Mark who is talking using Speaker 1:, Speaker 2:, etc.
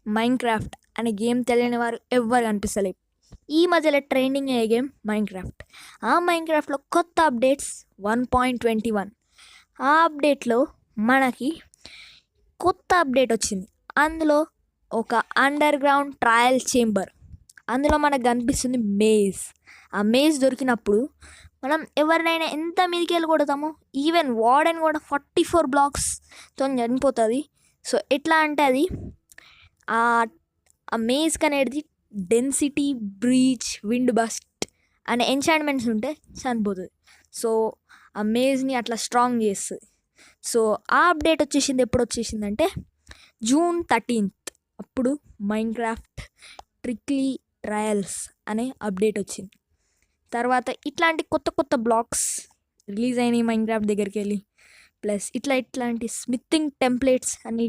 Speaker 1: Minecraft అనే game తెలియని వారు ఎవ్వరు కనిపిస్తలేరు. ఈ మధ్యలో ట్రెండింగ్ అయ్యే గేమ్ మైన్క్రాఫ్ట్. ఆ మైన్క్రాఫ్ట్లో కొత్త అప్డేట్స్ 1.21. ఆ అప్డేట్లో మనకి కొత్త అప్డేట్ వచ్చింది. అందులో ఒక అండర్ గ్రౌండ్ ట్రయల్ చేంబర్, అందులో మనకు కనిపిస్తుంది మేజ్. ఆ మేజ్ దొరికినప్పుడు మనం ఎవరినైనా ఎంత మీదికి వెళ్ళి కొడతామో, ఈవెన్ వార్డెన్ కూడా 44 బ్లాక్స్తో చనిపోతుంది. సో ఎట్లా అంటే అది ఆ మేజ్కి అనేది డెన్సిటీ, బ్రీచ్, విండ్ బస్ట్ అనే ఎంచాంట్మెంట్స్ ఉంటే చనిపోతుంది. సో ఆ మేజ్ని అట్లా స్ట్రాంగ్ చేస్తుంది. సో ఆ అప్డేట్ వచ్చేసింది. ఎప్పుడు వచ్చేసిందంటే June 13th. అప్పుడు మైన్క్రాఫ్ట్ ట్రిక్లీ ట్రయల్స్ అనే అప్డేట్ వచ్చింది. తర్వాత ఇట్లాంటి కొత్త కొత్త బ్లాక్స్ రిలీజ్ అయినాయి మైన్క్రాఫ్ట్ దగ్గరికి వెళ్ళి. ప్లస్ ఇట్లాంటి స్మిత్తింగ్ టెంప్లెట్స్ అని